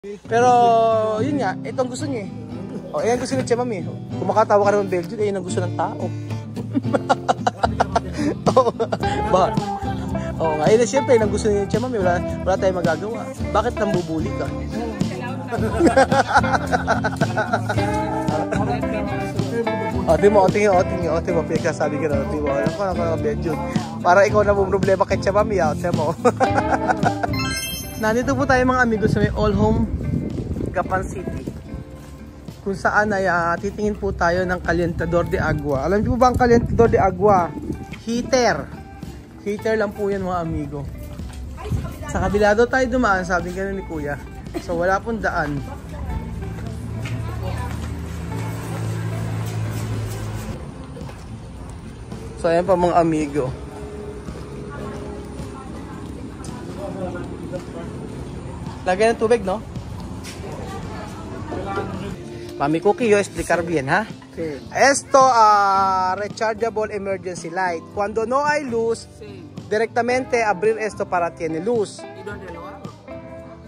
Pero, yun nga, itong gusto niya eh. O, yan gusto ni Tia Mami. Kung makatawa ka naman Belgian, yan ang gusto ng tao. Oo nga, yun siyempre, yan ang gusto ni Tia Mami. Wala tayong magagawa. Bakit nambubuli ka? O, tingin mo, pinagsasabi ka na. Tingin mo, ako Belgian. Para ikaw na problema kay Tia Mami, tingin mo. Nandito po tayo mga amigo sa may All Home, Gapan City. Kung saan ay titingin po tayo ng Calentador de Agua. Alam niyo po ba ang Calentador de Agua? Heater. Heater lang po yan mga amigo. Sa kabila daw tayo dumaan, sabi ka ni Kuya. So wala pong daan. So ayan pa mga amigo. Lagyan ng tubig, no? Mami Cookie, yo explicar bien, ha? Sí. Esto, rechargeable emergency light. Cuando no hay luz, Sí. directamente abrir esto para tiene luz. ¿Y dónde lo hago?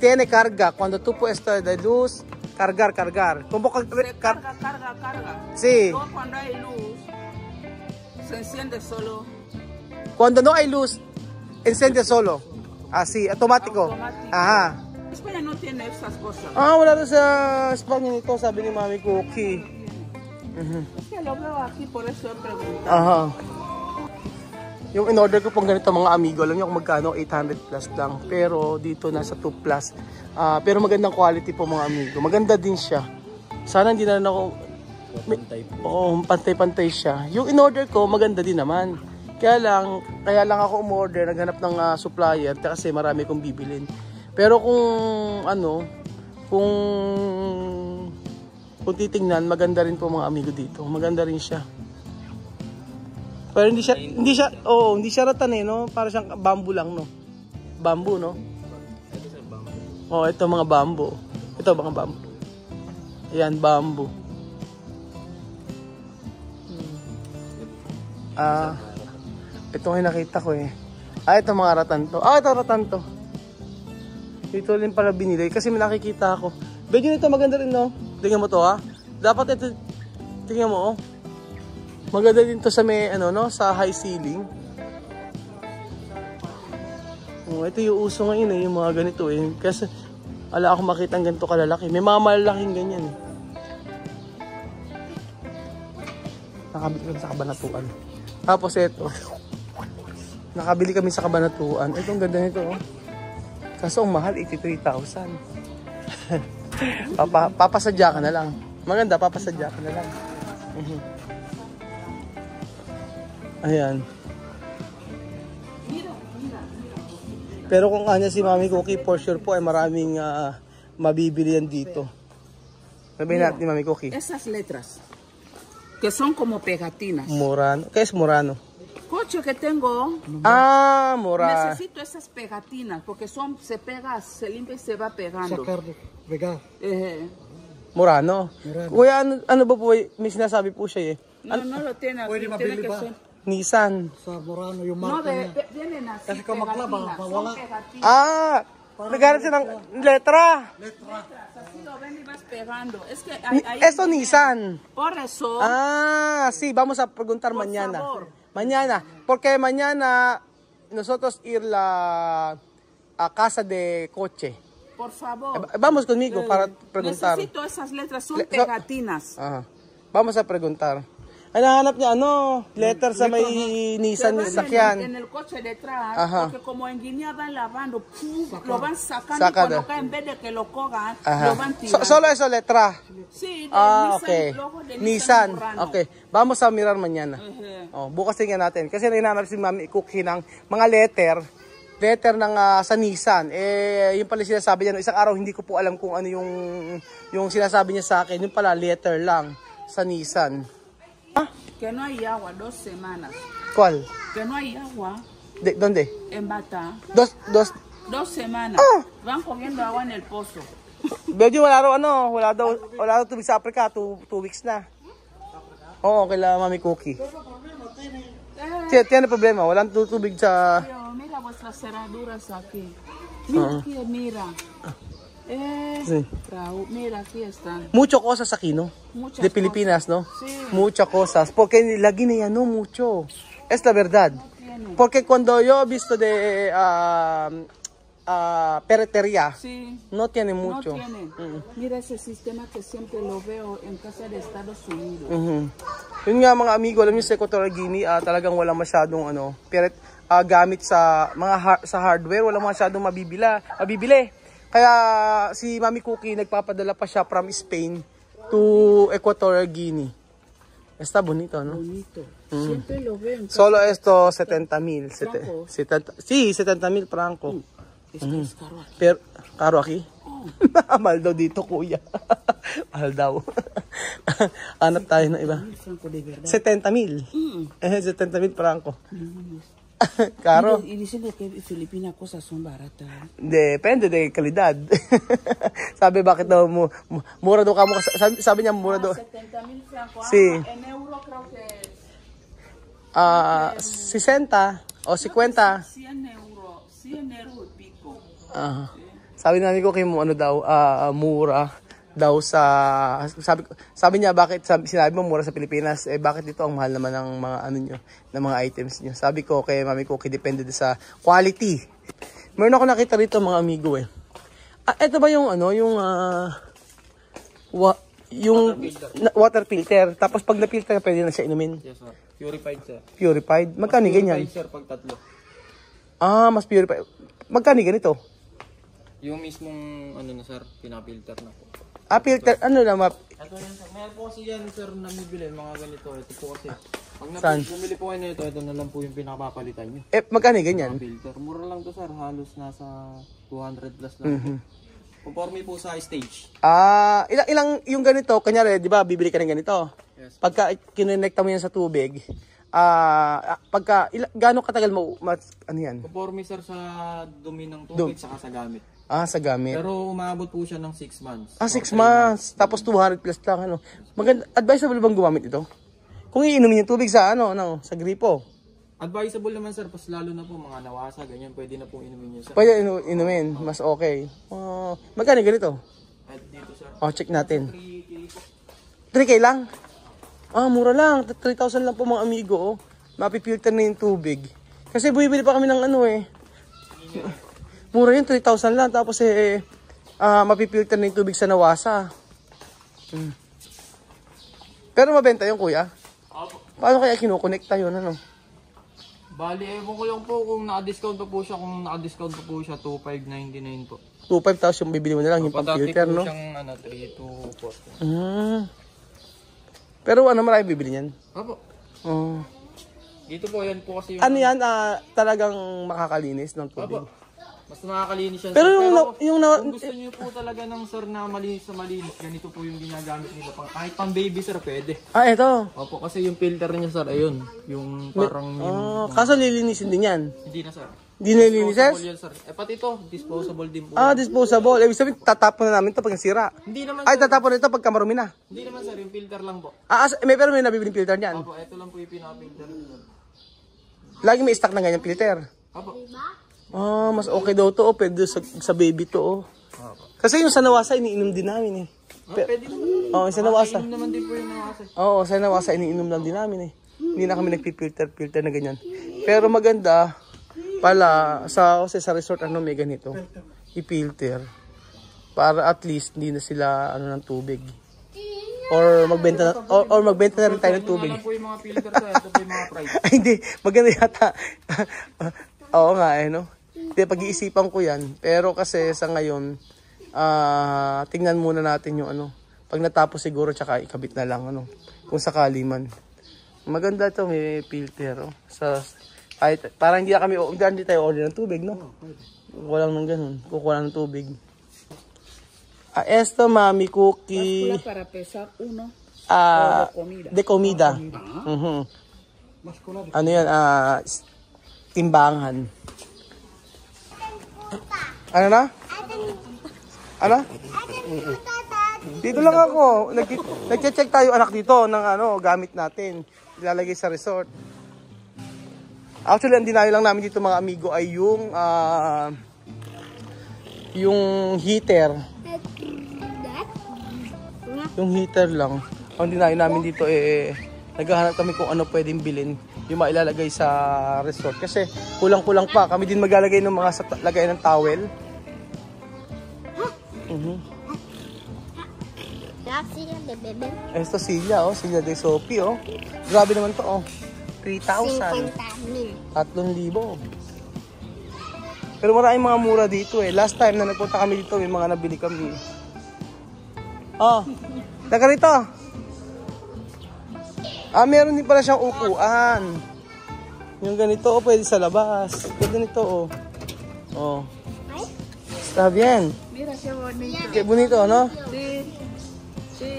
Tiene carga. Cuando tú puesto de luz, cargar. ¿Cómo Carga. Sí. Luego cuando hay luz, se enciende solo. Cuando no hay luz, enciende solo. Así, automático. Automático. Ajá. España no tiene esas cosas. Wala na sa Espanya nito, sabi ni Mami Cookie. Es que lo veo aquí, por eso he preguntado. Aha. Yung in-order ko pong ganito mga amigo, alam niyo kung magkano, 800 plus lang. Pero dito nasa 2 plus. Pero magandang quality po mga amigo. Maganda din siya. Sana hindi na rin ako... pantay-pantay siya. Yung in-order ko, maganda din naman. Kaya lang ako umorder, naghanap ng supplier kasi marami kong bibilin. Pero kung titingnan, maganda rin po mga amigo dito. Maganda rin siya. Pero hindi siya ratan eh, no? Para siyang bamboo lang, no? Bamboo, no? Oh, ito mga bamboo. Ito mga bamboo. Ayan, bamboo. Ito yung nakita ko eh. Ito mga ratan to. Ito ratan to. Ito rin pala binili kasi may nakikita ako. Medyo nito maganda rin, no? Tingnan mo to, ha? Dapat ito, tingnan mo, oh. Maganda din to sa may, no? Sa high ceiling. Ito yung uso ngayon, yung mga ganito, eh. Kasi, wala akong makita ng ganito kalalaki. May mga malalaking ganyan, eh. Nakabili kami sa Kabanatuan. Tapos ito. Nakabili kami sa Kabanatuan. Ito ang ganda nito, oh. Kaso ang mahal, 83,000. Papasadya ka na lang. Maganda, papasadya ka na lang. Ayan. Pero kung kanya si Mami Cookie, for sure po ay maraming mabibili yan dito. Sabihin natin ni Mami Cookie. Esas letras, que son como pegatinas. Murano. ¿Qué es Murano? Coche que tengo. Murano. Necesito esas pegatinas porque se pega, se limpia y se va pegando. Sacar, pegar. Murano. Kuya, ano ba po, may sinasabi po siya eh. No lo tiene. Pwede Tiene mabili que ba? ser. Nissan. Sa Murano yung No, marka niya. vienen así. Kasi kung maglaba, pegatinas, mawala. son pegatinas. Naghanap siya ng letra. Así lo ven y vas pegando. Es que Esto Nissan. Por eso. Sí, vamos a preguntar mañana. Favor. Mañana, porque mañana nosotros ir a casa de coche. Por favor. Vamos conmigo para preguntar. Necesito esas letras, son pegatinas. Vamos a preguntar. Ay, nahanap niya, letter sa may Nissan en sakyan. el coche detrás, Ajá. porque como en Guinea van lavando, lo van sacando y Sacado. cuando cae, en vez de que lo cojan, lo van tirando. Solo eso letra. Sí, de Nissan, Okay. logo de Nissan. Murano. Okay. Vamos a mirar mañana. Bukas tingnan natin. Kasi rinanap si Mami Cookie ng mga letter ng sa Nissan. Yung pala sinasabi niya, isang araw hindi ko po alam kung ano yung sinasabi niya sa akin. Yung pala letter lang sa Nissan. Que no hay agua 2 semanas. ¿Cuál? Que no hay agua ¿Dónde? en Bata. 2 semanas. Van cogiendo agua en el pozo. Medyo wala daw tubig sa Africa, 2 weeks na. Oo, kila Mami Cookie. Tiene problema, walang tubig sa... Mira vuestras cerraduras aquí. Mira aquí, mira. Sí. Frau, mira, aquí están. Mucho cosas aquí, ¿no? Muchas De Filipinas, ¿no? Sí. Muchas cosas. Porque la Guinea no mucho. Es la verdad. Tiene. Porque cuando yo he visto de ferretería, Sí. no tiene No mucho. tienen. Mira ese sistema que siempre lo veo en casa de Estados Unidos. Yun nga mga amigo, alam niyo sa Equatorial Guinea, talagang wala masyadong gamit sa sa hardware, wala masyadong mabibili. Kaya si Mami Cookie nagpapadala pa siya from Spain to Equatorial Guinea. Está bonito, ¿no? Bonito. Siempre lo veo en casa. Solo esto 70,000. ¿Franco? Sí, 70,000 franco. Es que es caro aquí. Pero, caro aquí? Mahal daw dito, kuya. Mahal daw. Hanap tayo ng iba. Franco de verdad. 70,000. 70,000 franco. Caro. Y dicen que en Filipinas cosas son baratas. Depende de kalidad. Sabi bakit daw mura daw kamo, sabi niya mura daw. 70,000 francos. Sí. En euro creo que es 60 o 50. 100 euros y pico. Sabi na ni ko kay mo mura daw sa sabi niya bakit sinabi mo mura sa Pilipinas bakit dito ang mahal naman ng mga ng mga items niyo. Sabi ko kay Mami Cookie depende sa quality. Meron ako nakita rito mga amigo ito ba yung water filter tapos pag na-filter pwede na siya inumin. Yes sir. Purified sir. Purified. Magkano ganyan? Purified sir pag tatlo. Mas purified. Magkano ganito? Yung mismong na sir, pinapilter na po. Filter, Ito yan sir. Meron po kasi yan sir na bibili, mga ganito. Ito po kasi. Pag bumili po kayo na ito na lang po yung pinakapapalitan nyo. Magkano ganyan? Filter. Mura lang to sir. Halos nasa 200 plus lang. Conforme po sa stage. Ilang yung ganito, kanyari, di ba, bibili ka ng ganito. Yes. Pagka kinonekta mo yan sa tubig, gaano katagal mo, ano yan? Conforme sir sa dumi ng tubig saka sa gamit. Sa gamit. Pero umabot po siya ng 6 months. 6 months. Tapos 200 plus lang, Maganda, advisable bang gumamit ito? Kung iinumin yung tubig sa, sa gripo. Advisable naman sir, pas lalo na po mga nawasa, ganyan, pwede na pong inumin nyo sir. Pwede inumin, mas okay. Magkano ganito? At dito sir. Check natin. 3K po. 3K lang? Mura lang. 3,000 lang po mga amigo. Mapipilter na yung tubig. Kasi bumibili pa kami ng mura yun, 3,000 lang. Tapos mapipilter na yung tubig sa nawasa. Pero mabenta yung kuya? Paano kaya kinukonekta yun, Bali, ewan ko lang po kung naka-discount pa po siya. Kung naka-discount pa po siya, 2,599 po. 2,500 tapos yung bibili mo na lang, yung pang-filter, no? Padating po siyang 3 to 4. Pero marami bibili niyan? Opo. Dito po, yan po kasi yung... Yan, talagang makakalinis ng tubig? Opo. Mas nakakalinis yan. Pero kung gusto niyo po talaga ng sir na malinis sa malinis, ganito po yung ginagamit nila. Kahit pang baby sir, pwede. Ito? Opo, kasi yung filter niya sir, ayun. Yung parang... Kaso lilinisin din yan? Hindi na sir. Hindi na lilinisin? Disposable yan sir. Pati ito, disposable din po. Disposable. Ibig sabihin, tatapon na namin ito pag nasira. Hindi naman sir. Tatapon na ito pagka marumi na. Hindi naman sir, yung filter lang po. Pero may nabibiling filter niyan? Opo, ito lang po yung pinaka-filter. Lagi may stock na ganyan filter? Opo. Mas okay daw to, pwede sa baby to, Kasi yung sa nawasa, iniinom din namin, Pwede naman. sa nawasa. Inom naman din po yung nawasa. Sa nawasa, iniinom lang din namin, Hindi na kami nagpipilter na ganyan. Pero maganda, pala, sa resort, may ganito. I-filter. Para at least, hindi na sila, ng tubig. Or magbenta na rin tayo ng tubig. Ito po yung mga filter sa ito po yung mga price. Hindi, maganda yata. Oo nga, Hindi, pag-iisipan ko yan. Pero kasi sa ngayon, tingnan muna natin yung Pag natapos siguro, tsaka ikabit na lang, Kung sakali man. Maganda ito, may filter, parang hindi tayo order ng tubig, no? Kukuha lang ng ganun. Kukuha lang ng tubig. Esto, Mami Cookie. Báscula para pesar uno. De comida. Ano yan? Timbangan. Ano na? Ano? Dito lang ako. Nag-check tayo anak dito ng gamit natin. Ilalagay sa resort. Actually, ang dinayo lang namin dito mga amigo ay yung yung heater. Yung heater lang. Ang dinayo namin dito naghahanap kami kung ano pwedeng bilhin. Yung mailalagay sa resort. Kasi kulang-kulang pa. Kami din maglalagay ng mga lagay ng towel. Ito Silya, oh. Silya de Sophie, oh. Grabe naman to, oh. 3,000. 3,000. Pero maraming mga mura dito, eh. Last time na nagpunta kami dito, may mga nabili kami. Oh, taga rito. Meron din pala siyang upuan. Yung ganito, oh, pwede sa labas. Pwede nito, oh. Oh. Está bien. Mira qué bonito. Qué bonito, ¿no? Sí. Sí.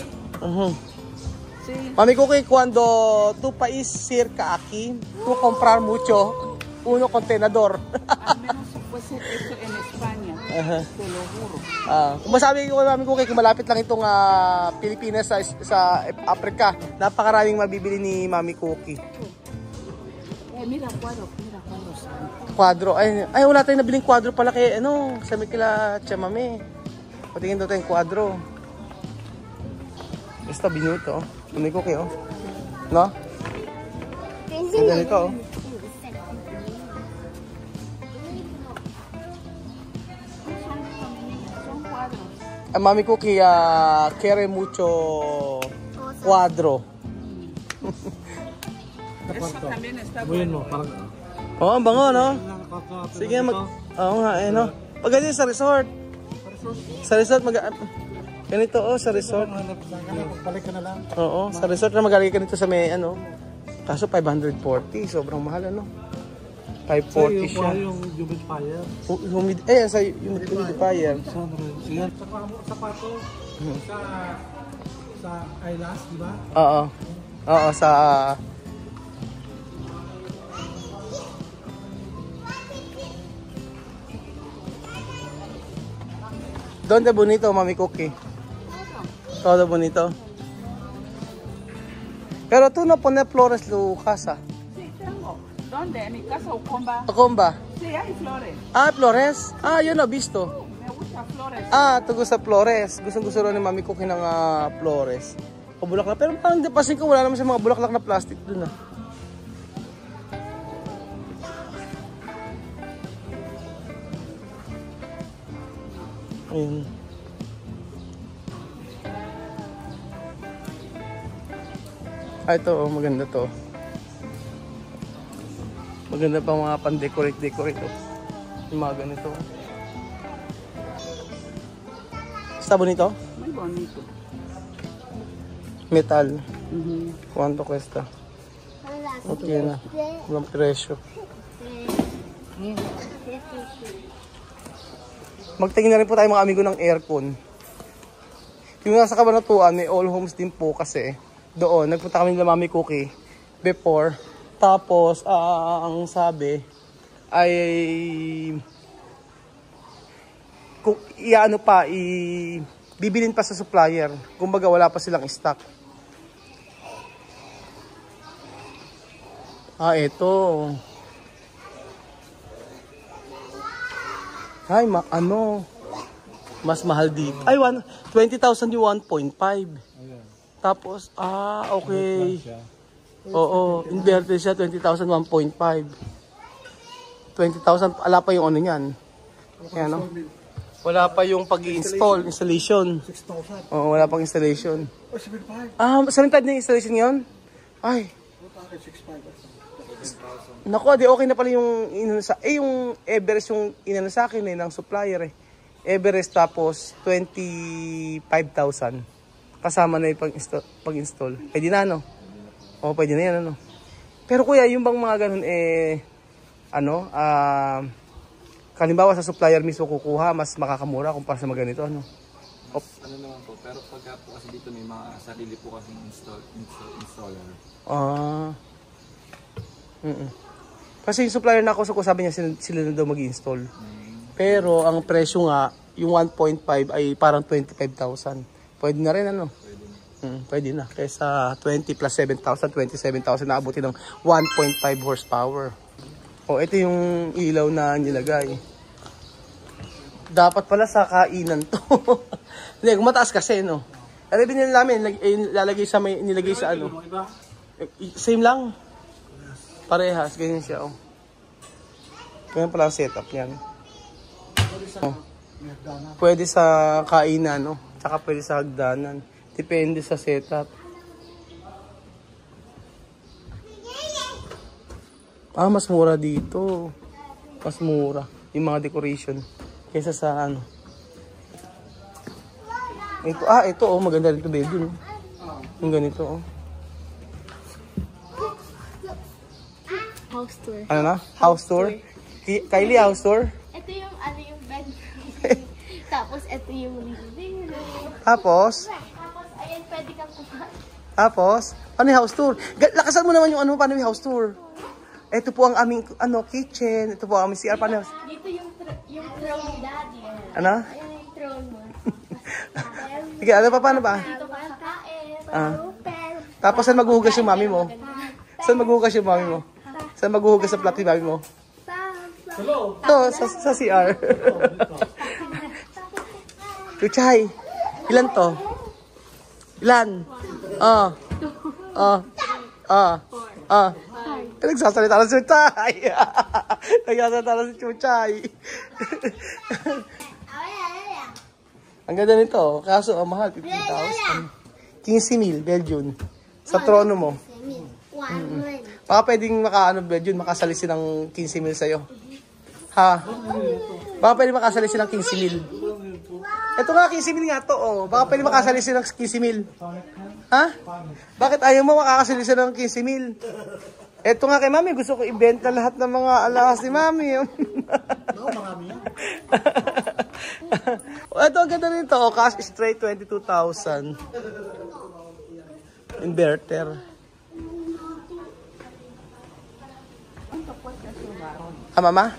Sí. Mami Cookie, cuando tu país cerca aquí, tú comprar mucho, uno contenedor. Al menos si fuese eso en España. Te lo juro. Kung masabi ko kay Mami Cookie, kung malapit lang itong Pilipinas sa Africa, napakaraming mabibili ni Mami Cookie. Mira cuadro. Kwadro. Ay, wala tayong nabiling kwadro pala kay, sa may kila Chamame. Patingin daw tayong kwadro. Basta binuto, oh. Mami Cookie, oh. No? Ang ganito, oh. Mami Cookie, quiere mucho cuadro. Eso también está bueno. Oh, ang bango, no? Sige, oo nga, no? Pagdating sa resort. Sa resort, ganito, oh, sa resort. Balik ka na lang. Oo, sa resort na magalagay ka nito sa may, kaso 540, sobrang mahal, 540 siya. Yung humidifier. Sa humidifier. Sige. Sapato sa eyelash, di ba? Oo, sa... ¿Dónde bonito, Mami Cookie? Todo bonito. Pero tú no pones flores tu casa. Sí, tengo. ¿Dónde? ¿En mi casa o Comba? Comba. Sí, hay flores. Flores? Yo no he visto. Me gusta flores. Tú gusto flores. Gusto rin ni Mami Cookie ng flores. O bulaklak. Pero parang depasin ko, wala naman sa mga bulaklak na plastic dun, Ayun. Ito, maganda to. Maganda pa mga pan-decorate, oh. Yung mga ganito. Está bonito? Muy bonito. Metal. ¿Cuánto cuesta? Okay na. Walang presyo. Magtingin na rin po tayo mga amigo ng aircon. Yung nasa Cabanatuan, may all homes din po kasi. Doon, nagpunta kami nila Mami Cookie before. Tapos, ang sabi ay kung bibilin pa sa supplier. Kumbaga wala pa silang stock. Ito. Ay, mas mahal dito. Ay, 20,000 yung 1.5. Tapos, okay. Oo, inverted siya, 20,000, 1.5. 20,000, wala pa yung niyan. Ayan, wala pa yung installation. 6,000. Oo, wala pang installation. 7,500. 7,500 na yung installation yun? Ay. 6,500. Naku, di okay na pala yung yung Everest yung inano sa akin ng supplier Everest tapos 25,000. Kasama na yung pag-install. Pwede na, Oo, pwede na yan, Pero kuya, yung bang mga ganun, kalimbawa sa supplier mismo kukuha, mas makakamura kumpara sa mga ganito, Naman po, pero pagka po kasi dito may mga sarili po kasing installer. Kasi yung supplier na ako, sabi niya sila na daw mag-install. Pero ang presyo nga, yung 1.5 ay parang 25,000. Pwede na rin, Pwede na. Kaysa 20 plus 7,000, 27,000 na abutin ng 1.5 horsepower. Ito yung ilaw na nilagay. Dapat pala sa kainan to. Hindi, kung mataas kasi, no? Ano binili namin, lalagay sa may, nilagay sa ano. Same lang. Parehas, ganyan siya, oh. Ganyan pala ang setup yan. Oh. Pwede sa kainan, no? Tsaka pwede sa hagdanan. Depende sa setup. Ah, mas mura dito. Mas mura. Yung mga decoration. Kaysa sa ano. Ito oh, maganda dito bedroom. Yung ganito oh. House tour. Ano na? House tour? Kylie, house tour? Ito yung yung bedroom. Tapos ito yung living room. Tapos? Tapos ayan, pwede kang kumain. Tapos? Paano yung house tour? Lakasan mo naman yung ano, paano yung house tour? Ito po ang aming kitchen. Ito po ang aming CR. Paano? Dito yung throne ni Daddy. Ano? Ayan yung throne mo. Sige, ano pa? Paano ba? Dito ka kakain. Tapos saan maghuhugas yung mami mo? Saan maghuhugas yung mami mo? Saan maghuhugas sa plato yung mami mo? Ito, sa CR. Chuchay, ilan to? Ilan? Nagsasalita na si Chuchay. Nagsasalita na si Chuchay. Ang ganda nito, kaso ang mahal, 15,000. 15,000, Belgian. Sa trono mo. Baka pwedeng Belgian, makasalisin ng 15,000 sa'yo. Ha? Baka pwedeng makasalisin ng 15,000. Ito nga, 15,000 nga to, oh. Baka pwedeng makasalisin ng 15,000. Ha? Bakit ayaw mo makakasalisin ng 15,000? Ito nga kay Mami, gusto ko ibenta lahat ng mga alahas ni Mami. Marami yan. Ito, ang ganda rin to. Cash straight, 22,000. Inverter. Mama?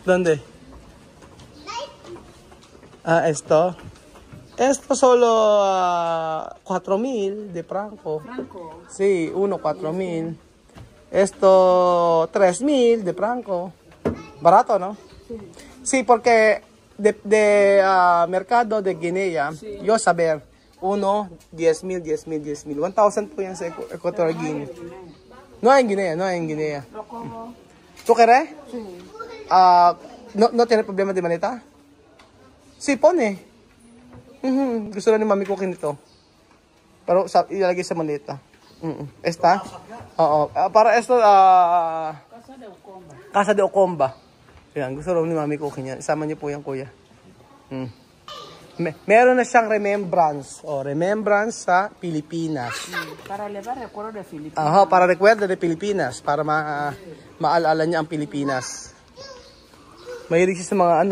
¿Dónde? Esto. Esto solo 4,000 de franco. Sí, 4,000. Esto 3,000 de franco. Barato, ¿no? Sí, porque de mercado de Guinea, yo saber, 10,000, 1,000 po yan sa Equatorial Guinea. No hay en Guinea, no hay en Guinea. ¿Tú querés? Sí. ¿No tiene problema de maleta? Sí, pone. Gusto na ni Mami ko kinito. Pero ilalagay sa maleta. Esta? Oo. Para esto, Casa de Ocomba. Yan, gusto rin ni Mami ko kinyan. Isama niyo po yan, kuya. Meron na siyang remembrance. Remembrance sa Pilipinas. Para levar recuerdo de Filipinas. Para recuerdo de Pilipinas. Para maalala niya ang Pilipinas. Mahilig siya sa mga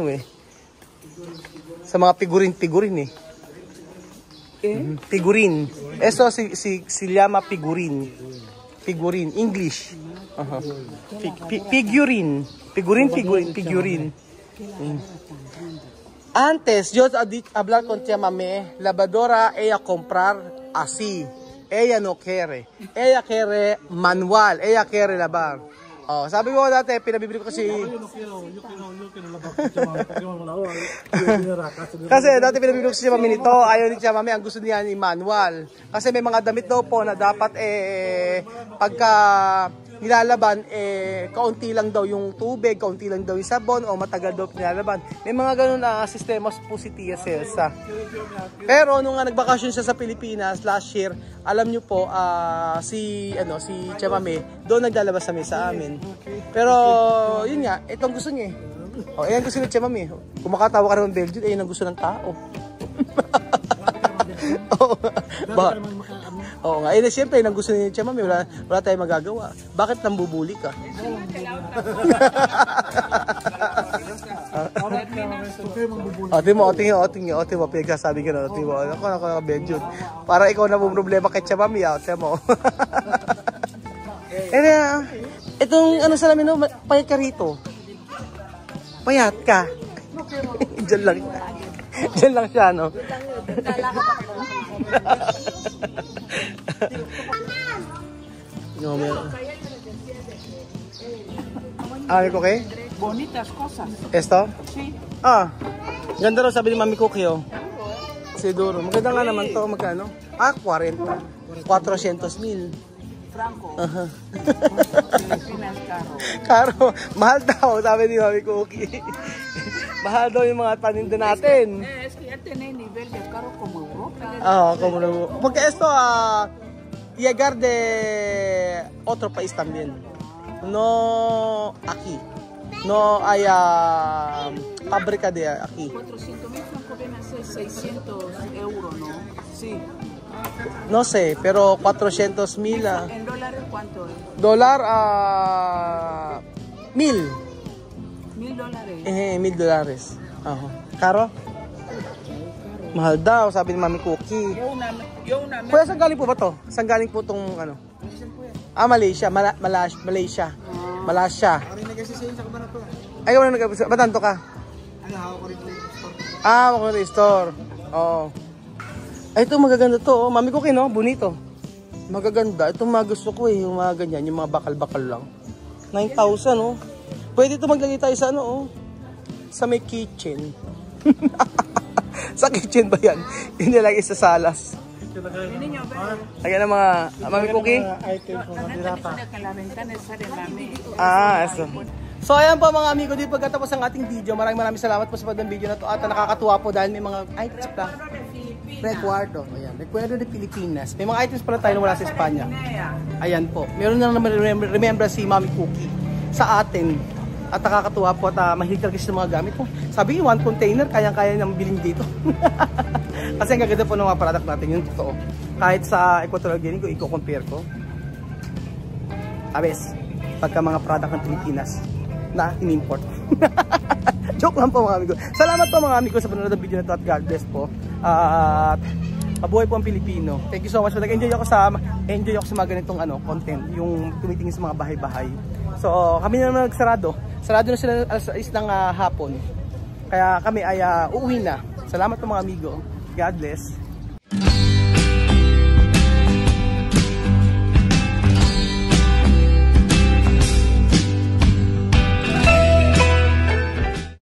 sa mga figurin Figurin. Eso si llama figurin. Figurin, English. Figurin. Figurin. Antes, yo hablar con tía Mame, lavadora, ella comprar así. Ella no quiere. Ella quiere manual. Ella quiere lavar. Sabi ko dati, pinabibili ko kasi... Kasi dati pinabibili ko si Mami nito, ayaw ni Tia Mami, ang gusto niya ni manual. Kasi may mga damit daw po na dapat pagka nilalaban, kaunti lang daw yung tubig, kaunti lang daw yung sabon, o matagal daw nilalaban. May mga ganun na sistema po si Tia Celsa. Pero nung nagbakasyon siya sa Pilipinas last year, alam nyo po, si Tia Mami, doon naglalabas sa amin. Pero, yun nga, itong gusto niya yan gusto ni Tia Mami. Kung makatawa ka naman Belgian, yan ang gusto ng tao. Oo nga, siyempre, yung gusto ni Tia Mami, wala tayong magagawa. Bakit nambubuli ka? Oting mo, pinagsasabi ka na, oting mo, ako, Belgian. Para ikaw na mong problema kay Tia Mami, Tia mo. Itong salamin, no, payat ka rito. Payat ka. Diyan lang siya, no? No, ¿qué? Bonitas cosas. ¿Esto? Sí. Ah, ganda raw sabi ni Mami Cookie, oh. Siguro. Maganda nga naman to. Magkano? 40. 400,000. Franco. Aha. Pilipinas caro. Karo, mahal daw, sabi ni Mami Cookie. Mahal daw yung mga paninda natin. Es que ya tiene nivel de caro como Europa. Ah, como no. Porque esto llegar de otro país también. No aquí. No hay fábrica de aquí. 400,000 francos vienen a ser 600 euros, ¿no? Sí. No sé, pero 400,000 ¿En dólares cuánto es? $1,000 $1,000. $1,000. Aha. Karo? Mahal daw, sabi ni Mami Cookie. Yo una Kuya, saan galing po ba to? Saan galing po tong ano? Malaysia. Malaysia. Malaysia. Ay, wala nag-abisa. Ba't tanto ka? Hawak ko rin store. Hawak ko rin store. Oo. Ay, ito magaganda to. Mami Cookie, no? Bonito. Magaganda. Ito mga gusto ko eh. Yung mga ganyan. Yung mga bakal-bakal lang. 9,000, oh. Pwede ito maglagay tayo sa ano, oh. Sa may kitchen. Sa kitchen ba yan? Hindi lagi sa salas. Ayan ang mga Mami Cookie. Eso. So ayan po mga amigo, dito pagkatapos ang ating video. Maraming salamat po sa pagdang video na to. At nakakatuwa po dahil may mga items pa. Recuerdo. Ayan. Recuerdo de Pilipinas. May mga items pala tayo na wala sa Espanya. Ayan po. Meron na naman remember si Mami Cookie sa atin. At nakakatuwa po at mahilig talaga sa mga gamit po. Sabi niyo, 1 container, kayang-kaya niyang bilhin dito. Kasi ang gaganda po ng mga product natin, yung totoo. Kahit sa Equatorial Guinea, kung i-compare ko, abes, pagka mga product ng Pilipinas na in-import. Joke lang po mga amigo. Salamat po mga amigo sa panonood ng video na ito at God bless po. At mabuhay po ang Pilipino. Thank you so much. Enjoy ako sa mga ganitong content, yung tumitingin sa mga bahay-bahay. So, kami na nagsarado. Sarado na sila alas 6 ng hapon. Kaya kami ay uuwi na. Salamat po mga amigo. God bless.